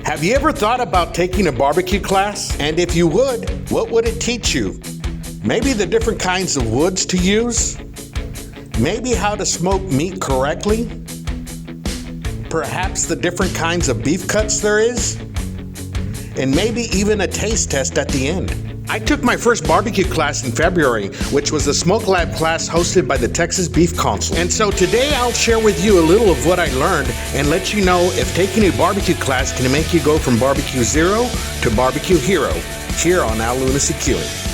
Have you ever thought about taking a barbecue class? And if you would, what would it teach you? Maybe the different kinds of woods to use? Maybe how to smoke meat correctly? Perhaps the different kinds of beef cuts there is? And maybe even a taste test at the end. I took my first barbecue class in February, which was a Smoke Lab class hosted by the Texas Beef Council. And so today I'll share with you a little of what I learned and let you know if taking a barbecue class can make you go from barbecue zero to barbecue hero, here on Lunacy Q'ing.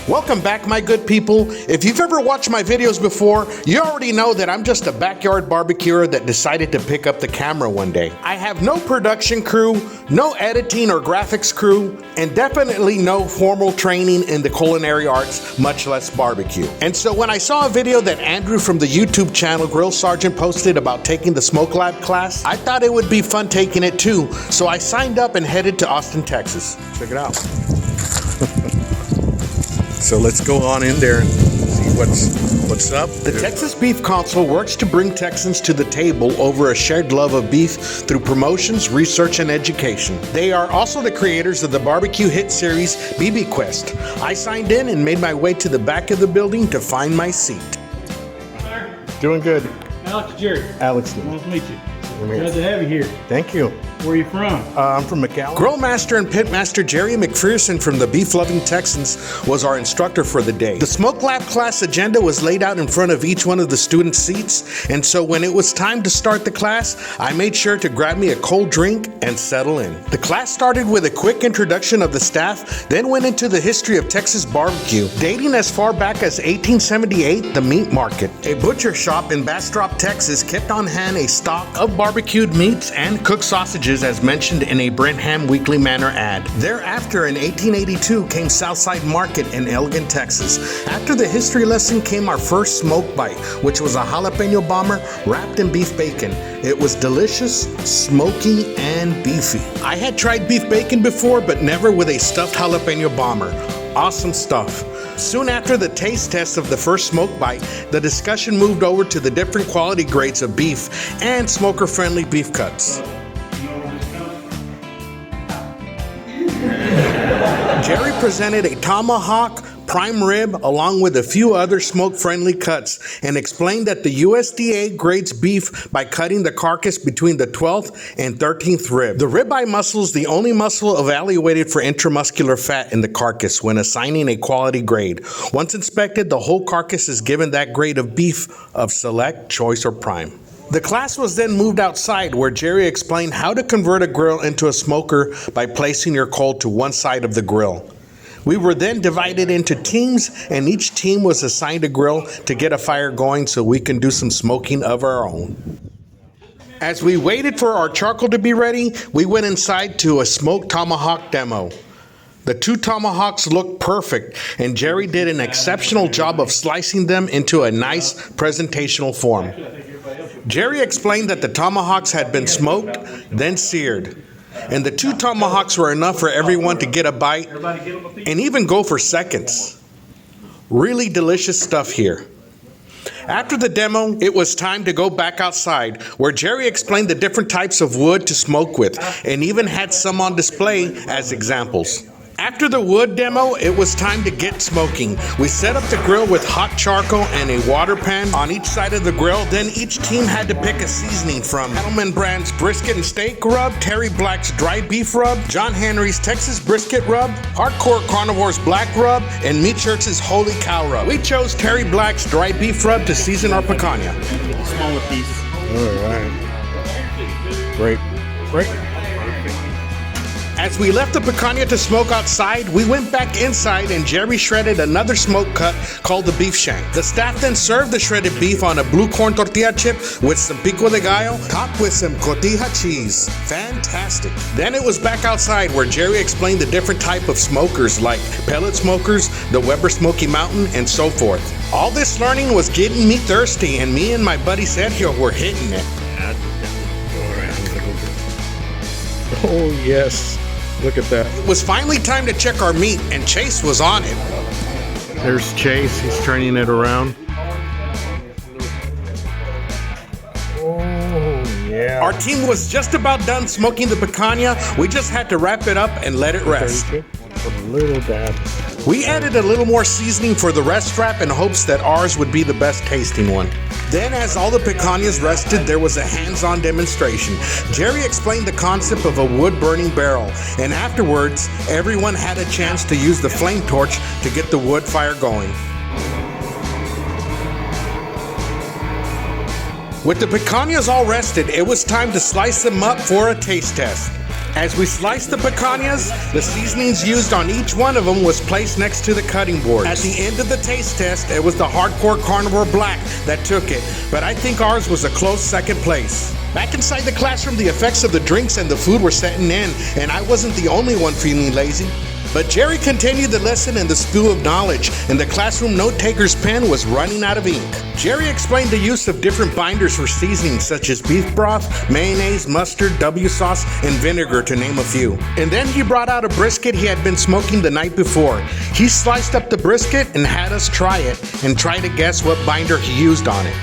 Welcome back, my good people. If you've ever watched my videos before, you already know that I'm just a backyard barbecuer that decided to pick up the camera one day. I have no production crew, no editing or graphics crew, and definitely no formal training in the culinary arts, much less barbecue. And so when I saw a video that Andrew from the YouTube channel Grill Sergeant posted about taking the Smoke Lab class, I thought it would be fun taking it too, so I signed up and headed to Austin, Texas. Check it out. So let's go on in there and see what's up. The Texas Beef Council works to bring Texans to the table over a shared love of beef through promotions, research, and education. They are also the creators of the barbecue hit series BB Quest. I signed in and made my way to the back of the building to find my seat. Sir? Doing good. Alex, Jerry. Alex. Nice to meet you. Glad to have you here. Thank you. Where are you from? I'm from McAllen. Grill Master and Pit Master Jerry McPherson from the Beef Loving Texans was our instructor for the day. The Smoke Lab class agenda was laid out in front of each one of the students' seats, and so when it was time to start the class, I made sure to grab me a cold drink and settle in. The class started with a quick introduction of the staff, then went into the history of Texas barbecue, dating as far back as 1878, the meat market. A butcher shop in Bastrop, Texas kept on hand a stock of barbecued meats and cooked sausages as mentioned in a Brenham Weekly Manor ad. Thereafter in 1882 came Southside Market in Elgin, Texas. After the history lesson came our first smoke bite, which was a jalapeno bomber wrapped in beef bacon. It was delicious, smoky, and beefy. I had tried beef bacon before, but never with a stuffed jalapeno bomber. Awesome stuff. Soon after the taste test of the first smoke bite, the discussion moved over to the different quality grades of beef and smoker-friendly beef cuts. Jerry presented a tomahawk, prime rib, along with a few other smoke-friendly cuts, and explained that the USDA grades beef by cutting the carcass between the 12th and 13th rib. The ribeye muscle is the only muscle evaluated for intramuscular fat in the carcass when assigning a quality grade. Once inspected, the whole carcass is given that grade of beef of select, choice, or prime. The class was then moved outside where Jerry explained how to convert a grill into a smoker by placing your coal to one side of the grill. We were then divided into teams, and each team was assigned a grill to get a fire going so we can do some smoking of our own. As we waited for our charcoal to be ready, we went inside to a smoked tomahawk demo. The two tomahawks looked perfect, and Jerry did an exceptional job of slicing them into a nice presentational form. Jerry explained that the tomahawks had been smoked, then seared. And the two tomahawks were enough for everyone to get a bite and even go for seconds. Really delicious stuff here. After the demo, it was time to go back outside, where Jerry explained the different types of wood to smoke with and even had some on display as examples. After the wood demo, it was time to get smoking. We set up the grill with hot charcoal and a water pan on each side of the grill. Then each team had to pick a seasoning from Cattleman Brand's Brisket and Steak Rub, Terry Black's Dry Beef Rub, John Henry's Texas Brisket Rub, Hardcore Carnivore's Black Rub, and Meat Church's Holy Cow Rub. We chose Terry Black's Dry Beef Rub to season our picanha. Smaller piece. All right. Great. As we left the picanha to smoke outside, we went back inside and Jerry shredded another smoke cut called the beef shank. The staff then served the shredded beef on a blue corn tortilla chip with some pico de gallo, topped with some cotija cheese. Fantastic. Then it was back outside where Jerry explained the different type of smokers like pellet smokers, the Weber Smoky Mountain, and so forth. All this learning was getting me thirsty, and me and my buddy Sergio were hitting it. Oh yes. Look at that. It was finally time to check our meat, and Chase was on it. There's Chase. He's turning it around. Oh, yeah. Our team was just about done smoking the picanha. We just had to wrap it up and let it rest. Put a little dab. We added a little more seasoning for the rest wrap in hopes that ours would be the best tasting one. Then as all the picanhas rested, there was a hands-on demonstration. Jerry explained the concept of a wood-burning barrel, and afterwards, everyone had a chance to use the flame torch to get the wood fire going. With the picanhas all rested, it was time to slice them up for a taste test. As we sliced the picanhas, the seasonings used on each one of them was placed next to the cutting board. At the end of the taste test, it was the Hardcore Carnivore Black that took it, but I think ours was a close second place. Back inside the classroom, the effects of the drinks and the food were setting in, and I wasn't the only one feeling lazy. But Jerry continued the lesson and the spew of knowledge, and the classroom note-taker's pen was running out of ink. Jerry explained the use of different binders for seasonings such as beef broth, mayonnaise, mustard, W sauce, and vinegar, to name a few. And then he brought out a brisket he had been smoking the night before. He sliced up the brisket and had us try it and try to guess what binder he used on it.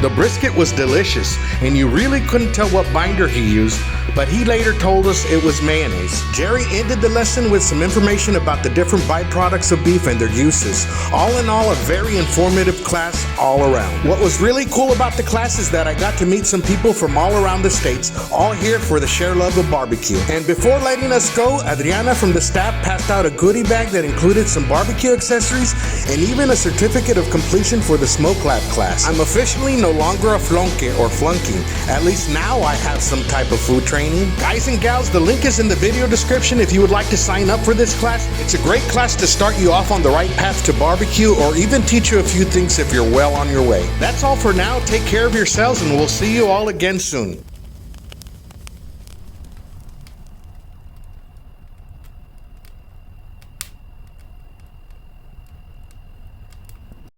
The brisket was delicious, and you really couldn't tell what binder he used, but he later told us it was mayonnaise. Jerry ended the lesson with some information about the different byproducts of beef and their uses. All in all, a very informative class all around. What was really cool about the class is that I got to meet some people from all around the states, all here for the share love of barbecue. And before letting us go, Adriana from the staff passed out a goodie bag that included some barbecue accessories and even a certificate of completion for the Smoke Lab class. I'm officially no longer a flunky or flunking. At least now I have some type of food training. Guys and gals, the link is in the video description if you would like to sign up for this class. It's a great class to start you off on the right path to barbecue, or even teach you a few things if you're well on your way. That's all for now. Take care of yourselves, and we'll see you all again soon.